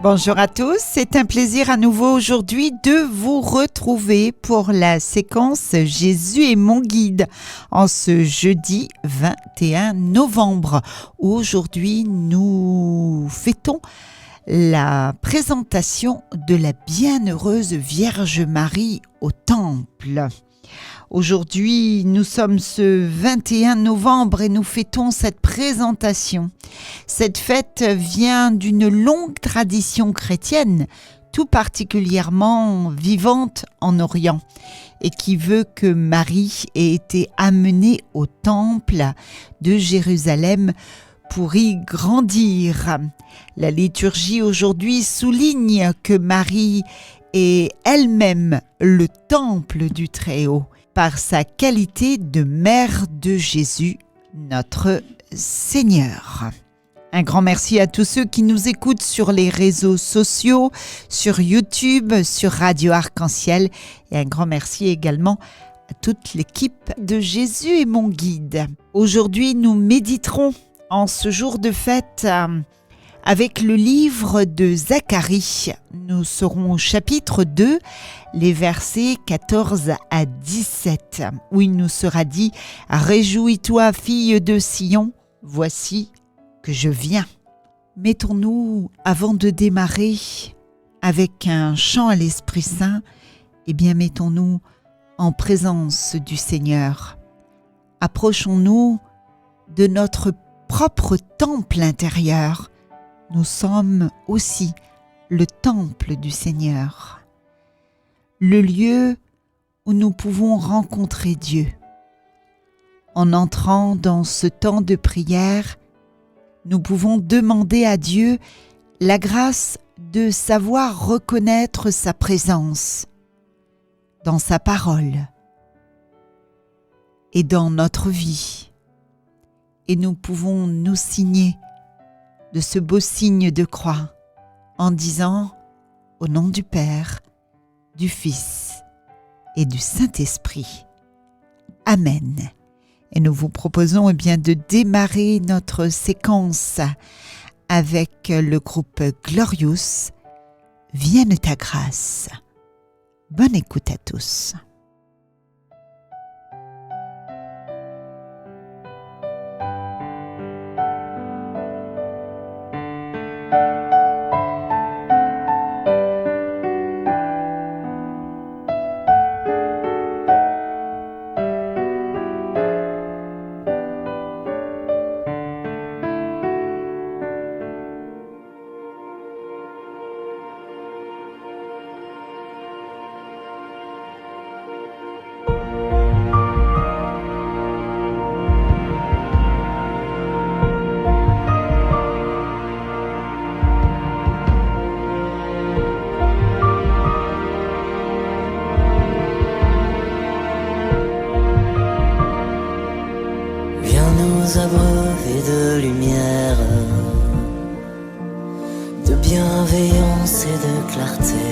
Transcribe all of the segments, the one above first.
Bonjour à tous, c'est un plaisir à nouveau aujourd'hui de vous retrouver pour la séquence Jésus est mon guide en ce jeudi 21 novembre. Aujourd'hui, nous fêtons la présentation de la bienheureuse Vierge Marie au Temple. Aujourd'hui, nous sommes ce 21 novembre et nous fêtons cette présentation. Cette fête vient d'une longue tradition chrétienne, tout particulièrement vivante en Orient, et qui veut que Marie ait été amenée au temple de Jérusalem pour y grandir. La liturgie aujourd'hui souligne que Marie est elle-même le temple du Très-Haut, par sa qualité de mère de Jésus, notre Seigneur. Un grand merci à tous ceux qui nous écoutent sur les réseaux sociaux, sur YouTube, sur Radio Arc-en-Ciel, et un grand merci également à toute l'équipe de Jésus est mon guide. Aujourd'hui, nous méditerons en ce jour de fête avec le livre de Zacharie. Nous serons au chapitre 2, les versets 14 à 17, où il nous sera dit « Réjouis-toi, fille de Sion, voici que je viens ». Mettons-nous, avant de démarrer avec un chant à l'Esprit Saint, mettons-nous en présence du Seigneur. Approchons-nous de notre propre temple intérieur. Nous sommes aussi le temple du Seigneur, le lieu où nous pouvons rencontrer Dieu. En entrant dans ce temps de prière, nous pouvons demander à Dieu la grâce de savoir reconnaître sa présence dans sa parole et dans notre vie. Et nous pouvons nous signer de ce beau signe de croix en disant au nom du Père, du Fils et du Saint-Esprit. Amen. Et nous vous proposons de démarrer notre séquence avec le groupe Glorious. Vienne ta grâce. Bonne écoute à tous. Abreuver de lumière, de bienveillance et de clarté,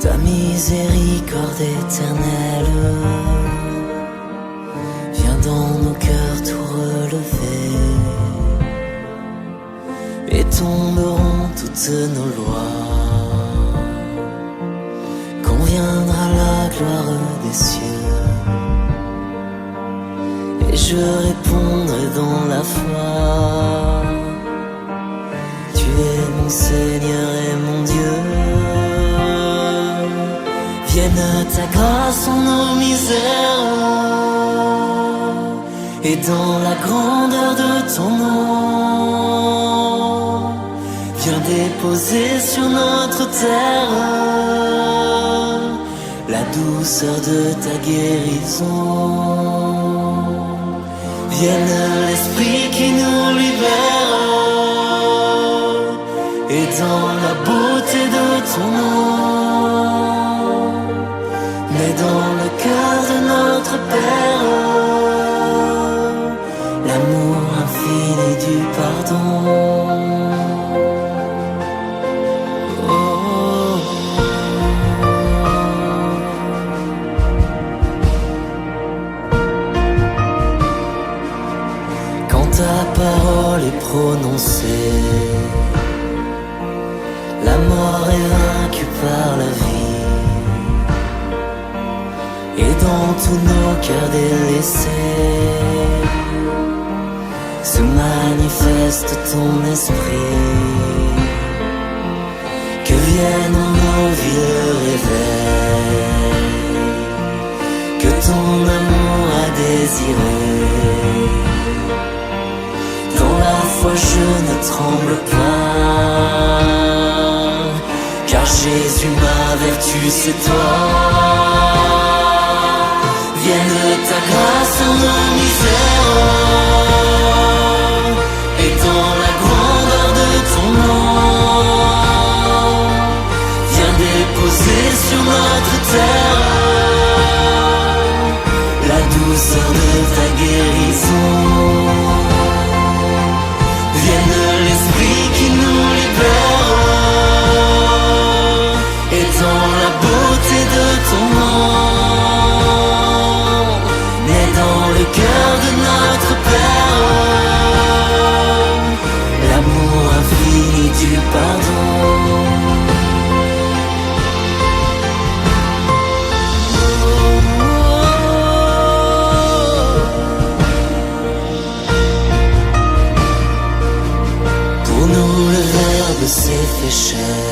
ta miséricorde éternelle vient dans nos cœurs tout relever, et tomberont toutes nos lois quand viendra la gloire des cieux. Et je répondrai dans la foi, tu es mon Seigneur et mon Dieu. Vienne ta grâce en nos misères, et dans la grandeur de ton nom, viens déposer sur notre terre la douceur de ta guérison. Vienne l'Esprit qui nous libère, et dans la beauté de ton nom, mais dans le cœur de notre Père, l'amour infini du pardon. ta parole est prononcée, la mort est vaincue par la vie, et dans tous nos cœurs délaissés se manifeste ton esprit. Que vienne en nos vies le réveil que ton amour a désiré. Dans la foi je ne tremble pas, car Jésus ma vertu c'est toi. Vienne ta grâce en nos misères, et dans la grandeur de ton nom, viens déposer sur notre terre la douceur de ta guérison. Vienne l'esprit qui nous libère, et dans la beauté de ton nom, naît dans le cœur de notre Père l'amour infini du pardon. Pour nous le Verbe s'est fait chair,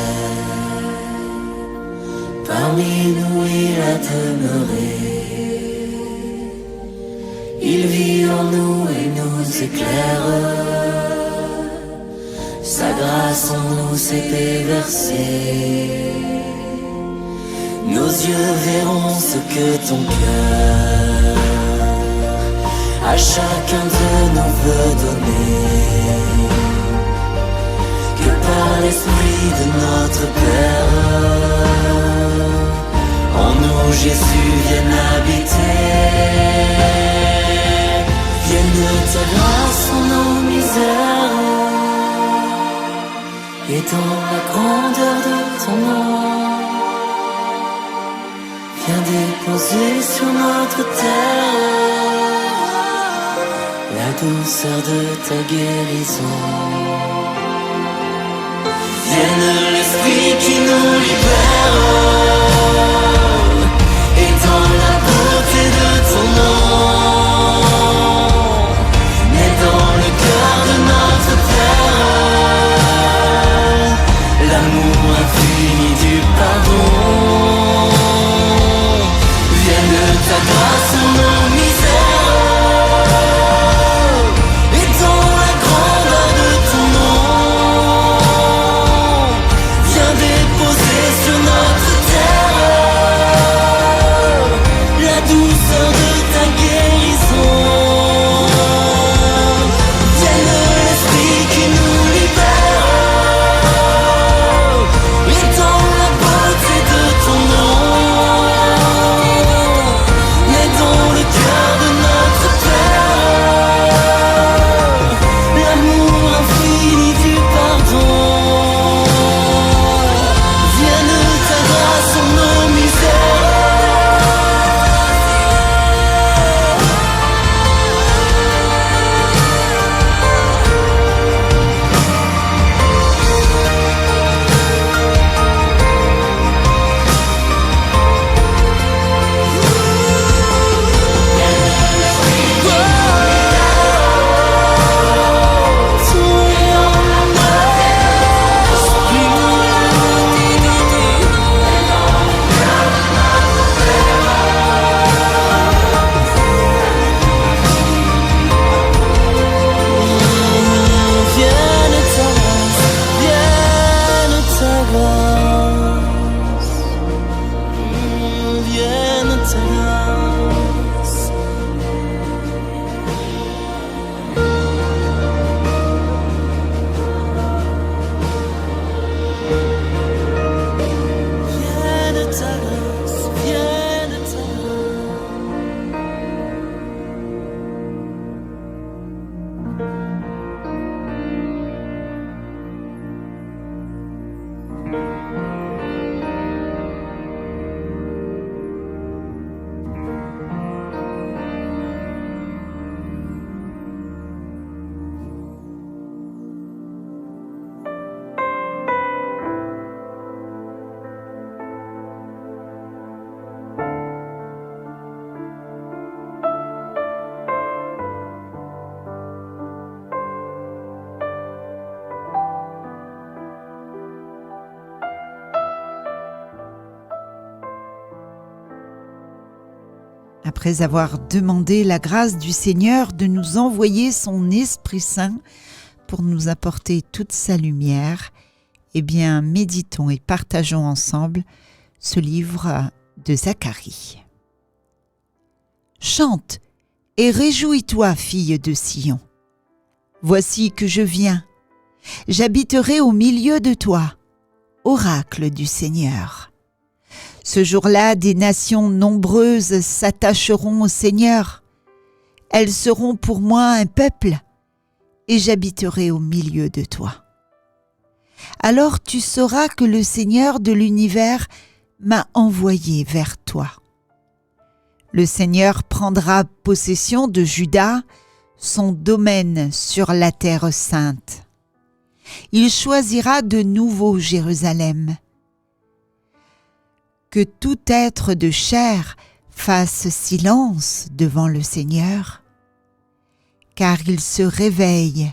parmi nous il a demeuré. Il vit en nous et nous éclaire, sa grâce en nous s'est déversée. Nos yeux verront ce que ton cœur à chacun de nous veut donner. Que par l'esprit de notre Père, en nous Jésus vienne habiter. Vienne ta grâce en nos misères, et dans la grandeur de ton nom, viens déposer sur notre terre la douceur de ta guérison. Vienne l'esprit qui nous libère, et dans la beauté de ton nom, naît dans le cœur de notre Père l'amour infini du pardon. Vienne ta grâce en nos misères, et dans la grandeur de ton nom, viens déposer sur notre terre la douceur de ta après avoir demandé la grâce du Seigneur de nous envoyer son Esprit Saint pour nous apporter toute sa lumière, eh bien, méditons et partageons ensemble ce livre de Zacharie. Chante et réjouis-toi, fille de Sion. Voici que je viens. J'habiterai au milieu de toi, oracle du Seigneur. Ce jour-là, des nations nombreuses s'attacheront au Seigneur. Elles seront pour moi un peuple, et j'habiterai au milieu de toi. Alors tu sauras que le Seigneur de l'univers m'a envoyé vers toi. Le Seigneur prendra possession de Juda, son domaine sur la terre sainte. Il choisira de nouveau Jérusalem. Que tout être de chair fasse silence devant le Seigneur, car il se réveille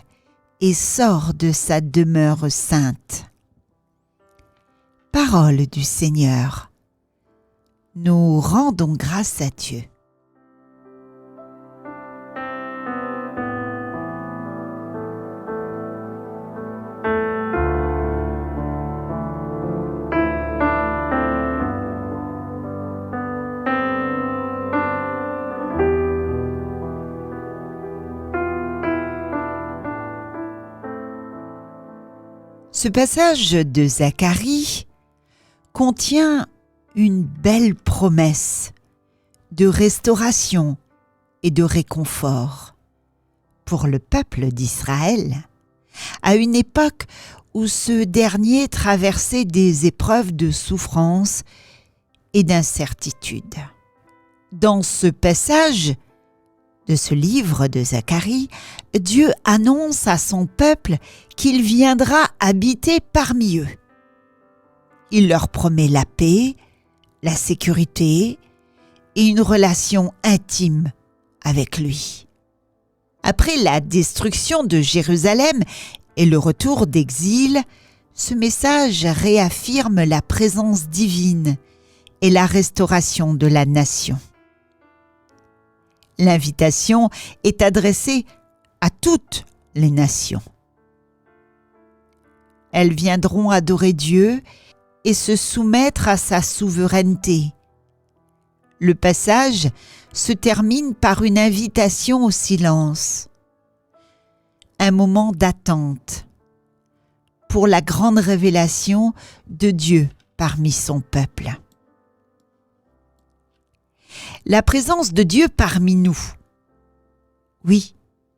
et sort de sa demeure sainte. Parole du Seigneur. Nous rendons grâce à Dieu. Ce passage de Zacharie contient une belle promesse de restauration et de réconfort pour le peuple d'Israël, à une époque où ce dernier traversait des épreuves de souffrance et d'incertitude. Dans ce passage de ce livre de Zacharie, Dieu annonce à son peuple qu'il viendra habiter parmi eux. Il leur promet la paix, la sécurité et une relation intime avec lui. Après la destruction de Jérusalem et le retour d'exil, ce message réaffirme la présence divine et la restauration de la nation. L'invitation est adressée à toutes les nations. Elles viendront adorer Dieu et se soumettre à sa souveraineté. Le passage se termine par une invitation au silence, un moment d'attente pour la grande révélation de Dieu parmi son peuple. La présence de Dieu parmi nous. Oui,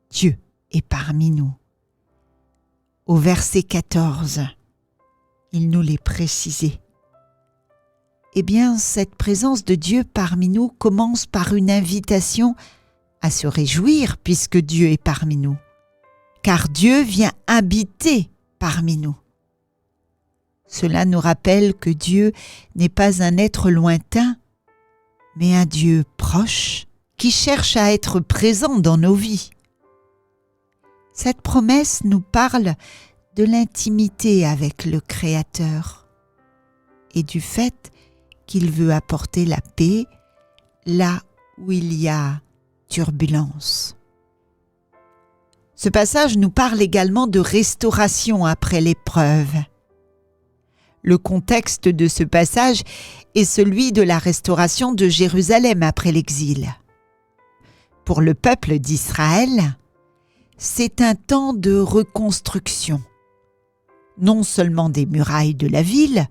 Dieu est parmi nous. Au verset 14, il nous l'est précisé. Eh bien, cette présence de Dieu parmi nous commence par une invitation à se réjouir puisque Dieu est parmi nous. Car Dieu vient habiter parmi nous. Cela nous rappelle que Dieu n'est pas un être lointain, mais un Dieu proche qui cherche à être présent dans nos vies. Cette promesse nous parle de l'intimité avec le Créateur et du fait qu'il veut apporter la paix là où il y a turbulence. Ce passage nous parle également de restauration après l'épreuve. Le contexte de ce passage est celui de la restauration de Jérusalem après l'exil. Pour le peuple d'Israël, c'est un temps de reconstruction, non seulement des murailles de la ville,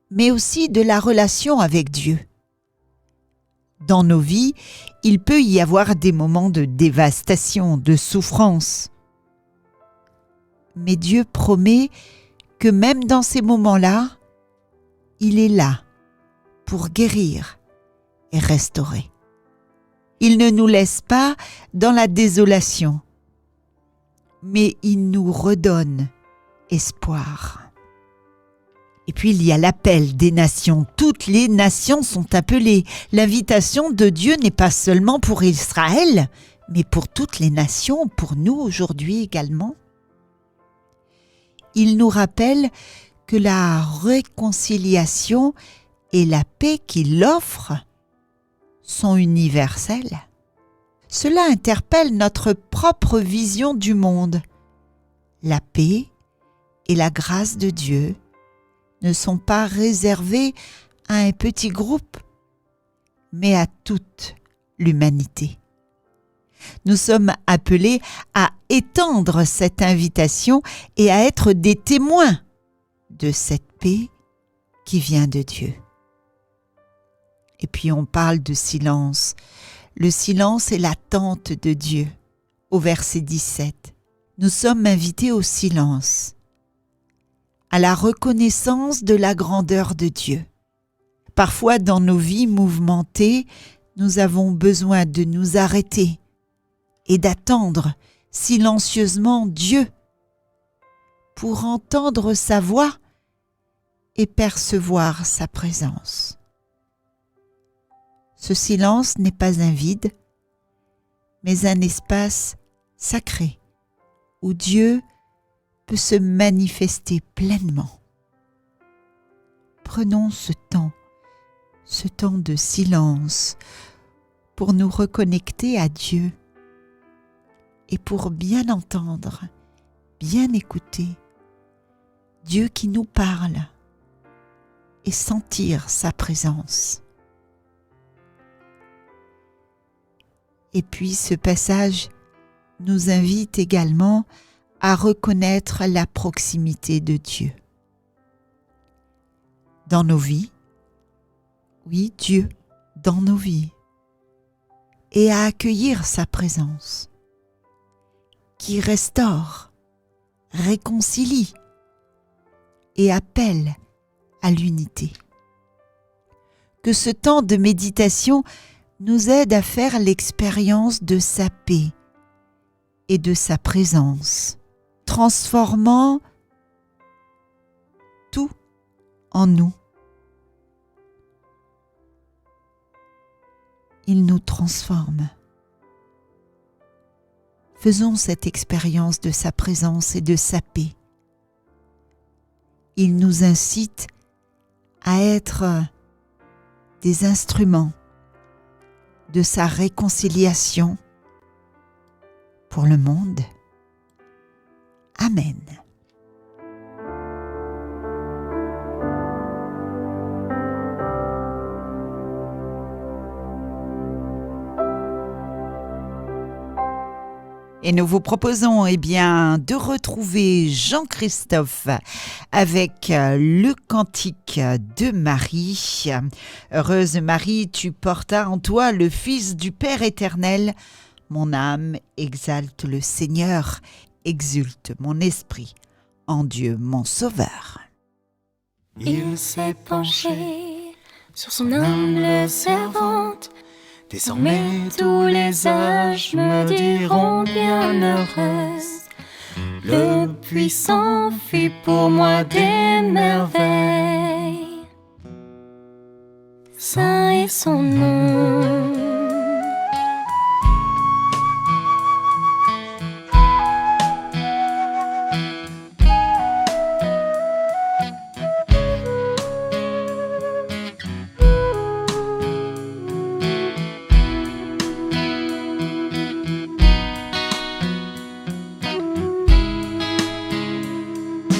mais aussi de la relation avec Dieu. Dans nos vies, il peut y avoir des moments de dévastation, de souffrance. Mais Dieu promet que même dans ces moments-là, il est là pour guérir et restaurer. Il ne nous laisse pas dans la désolation, mais il nous redonne espoir. Et puis il y a l'appel des nations. Toutes les nations sont appelées. L'invitation de Dieu n'est pas seulement pour Israël, mais pour toutes les nations, pour nous aujourd'hui également. Il nous rappelle que la réconciliation et la paix qu'il offre sont universelles. Cela interpelle notre propre vision du monde. La paix et la grâce de Dieu ne sont pas réservées à un petit groupe, mais à toute l'humanité. Nous sommes appelés à étendre cette invitation et à être des témoins de cette paix qui vient de Dieu. Et puis on parle de silence. Le silence est l'attente de Dieu. Au verset 17, nous sommes invités au silence, à la reconnaissance de la grandeur de Dieu. Parfois, dans nos vies mouvementées, nous avons besoin de nous arrêter et d'attendre silencieusement Dieu pour entendre sa voix et percevoir sa présence. Ce silence n'est pas un vide, mais un espace sacré où Dieu peut se manifester pleinement. Prenons ce temps de silence pour nous reconnecter à Dieu et pour bien entendre, bien écouter Dieu qui nous parle et sentir sa présence. Et puis ce passage nous invite également à reconnaître la proximité de Dieu dans nos vies. Oui, Dieu dans nos vies. Et à accueillir sa présence qui restaure, réconcilie et appelle à l'unité. Que ce temps de méditation nous aide à faire l'expérience de sa paix et de sa présence, transformant tout en nous. Il nous transforme. Faisons cette expérience de sa présence et de sa paix. Il nous incite à être des instruments de sa réconciliation pour le monde. Amen. Et nous vous proposons de retrouver Jean-Christophe avec le cantique de Marie. Heureuse Marie, tu portas en toi le Fils du Père éternel. Mon âme exalte le Seigneur, exulte mon esprit en Dieu mon Sauveur. Il s'est penché sur son humble servante. Désormais tous les âges me diront bienheureuse. Le puissant fit pour moi des merveilles. Saint est son nom.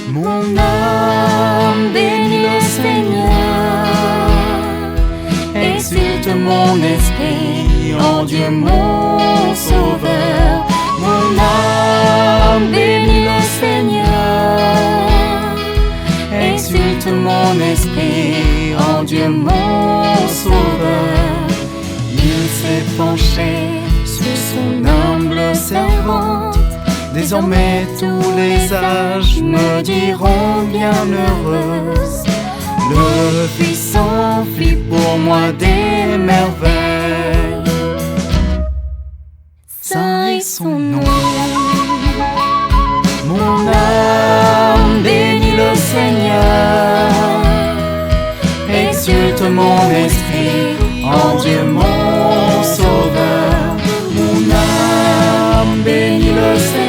Mon âme bénit le Seigneur, exulte mon esprit en Dieu mon Sauveur. Mon âme bénit le Seigneur, exulte mon esprit en Dieu mon Sauveur. Il s'est penché sur son humble servante. Désormais tous les âges me diront bienheureuse. Le puissant fit pour moi des merveilles. Saint est son nom. Mon âme bénit le Seigneur, exulte mon esprit en Dieu mon Sauveur. Mon âme bénit le Seigneur,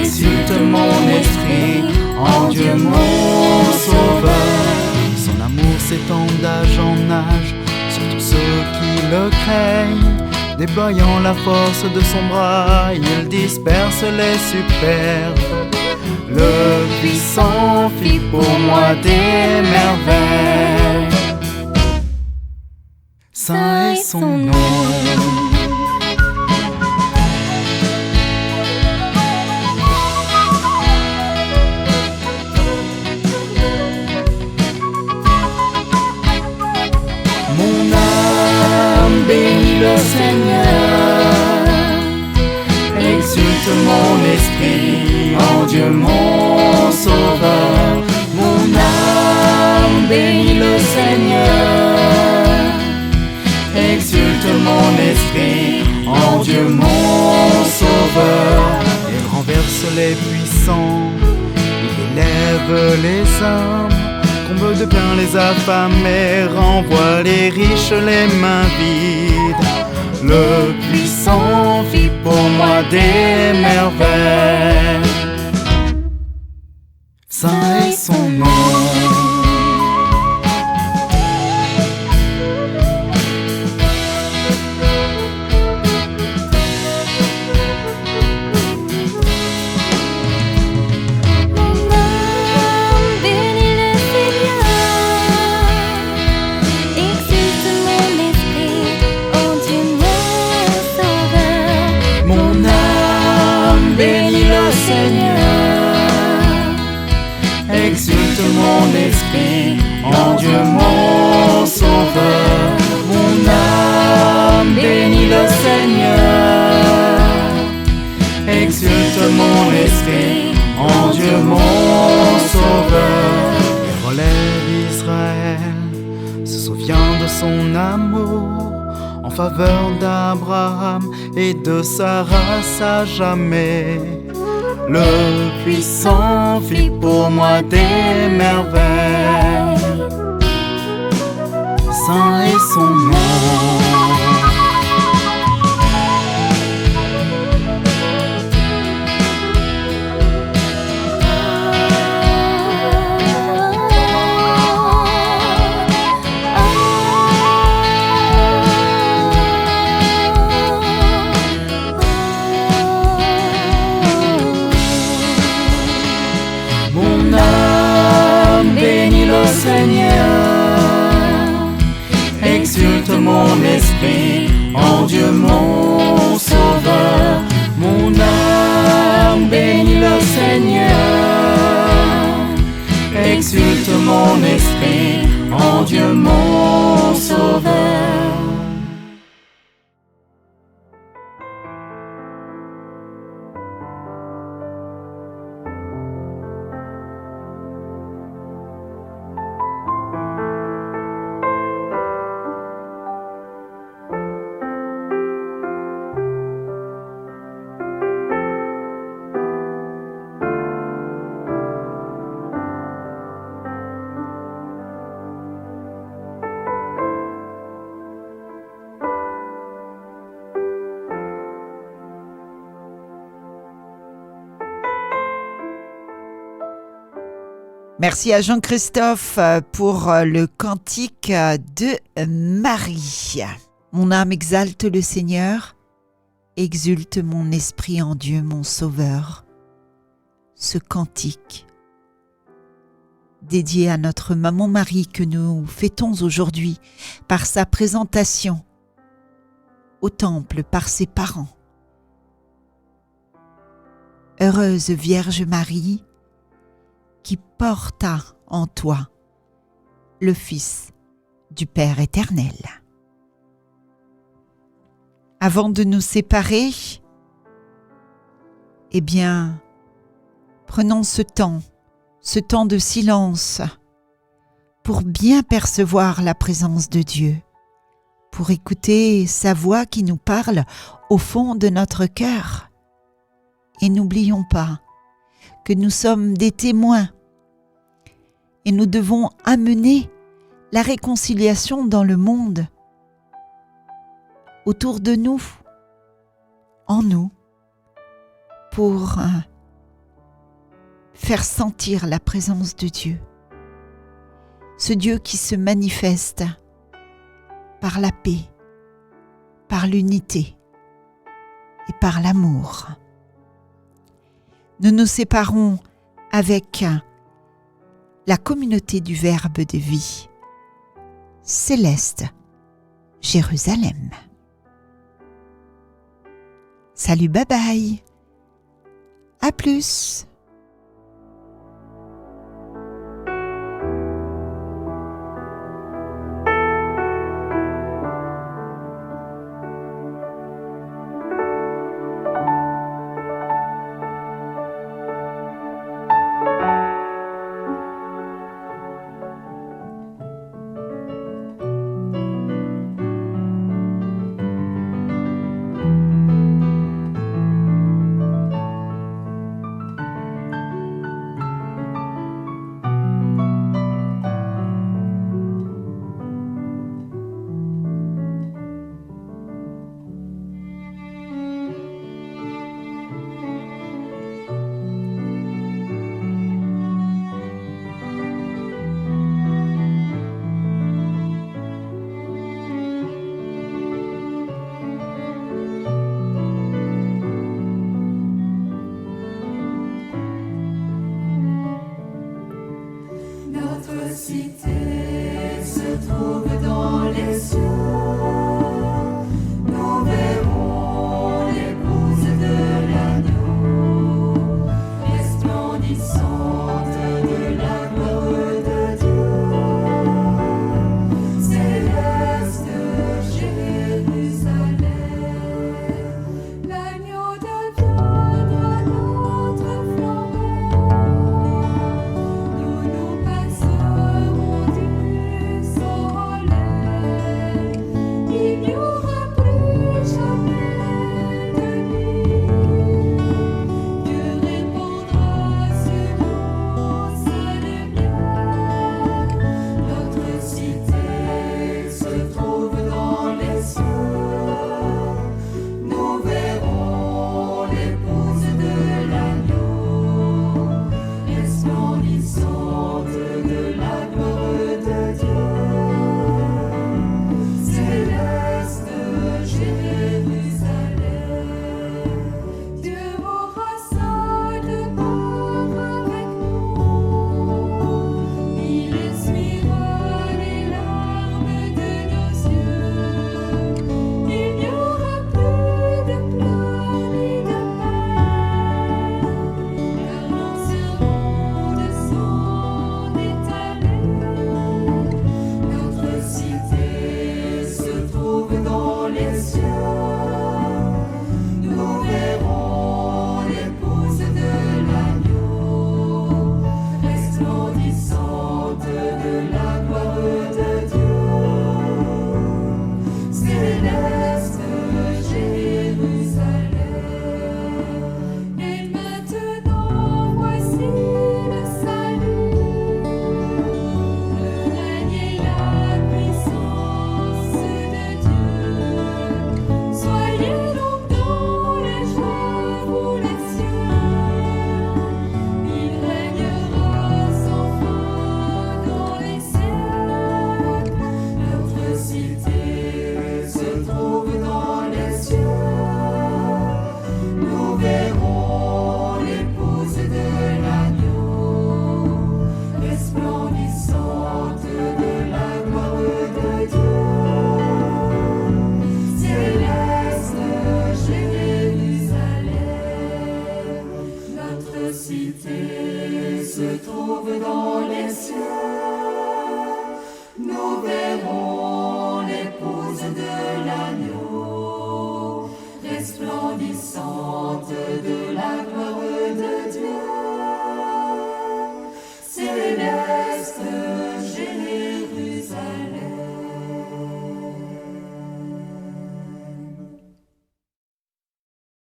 exulte mon esprit en Dieu mon Sauveur. Son amour s'étend d'âge en âge, règne. Déployant la force de son bras, il disperse les superbes. Le puissant fit pour moi des merveilles. Saint est son nom. Mon âme bénit le Seigneur, exulte mon esprit en Dieu mon Sauveur. Mon âme bénit le Seigneur, exulte mon esprit en Dieu mon Sauveur. Il renverse les puissants, il élève les hommes, comble de bien les affamés, renvoie les riches les mains vides. Le puissant fit pour moi des merveilles. Saint est son nom. Exulte mon esprit en Dieu mon Sauveur. Mon âme bénit le Seigneur, exulte mon esprit en Dieu mon Sauveur. Et relève Israël, se souvient de son amour en faveur d'Abraham et de sa race à jamais. Le puissant fit pour moi des merveilles. Saint est son nom. Mon âme bénit le Seigneur, exulte mon esprit en Dieu mon Sauveur. Mon âme bénit le Seigneur, exulte mon esprit en Dieu mon Sauveur. Merci à Jean-Christophe pour le cantique de Marie. Mon âme exalte le Seigneur, exulte mon esprit en Dieu mon Sauveur. Ce cantique dédié à notre maman Marie que nous fêtons aujourd'hui par sa présentation au temple par ses parents. Heureuse Vierge Marie, qui porta en toi le Fils du Père éternel. Avant de nous séparer, eh bien, prenons ce temps de silence pour bien percevoir la présence de Dieu, pour écouter sa voix qui nous parle au fond de notre cœur. Et n'oublions pas que nous sommes des témoins et nous devons amener la réconciliation dans le monde, autour de nous, en nous, pour faire sentir la présence de Dieu. Ce Dieu qui se manifeste par la paix, par l'unité et par l'amour. Nous nous séparons avec la communauté du Verbe de vie, Céleste Jérusalem. Salut, bye bye. À plus.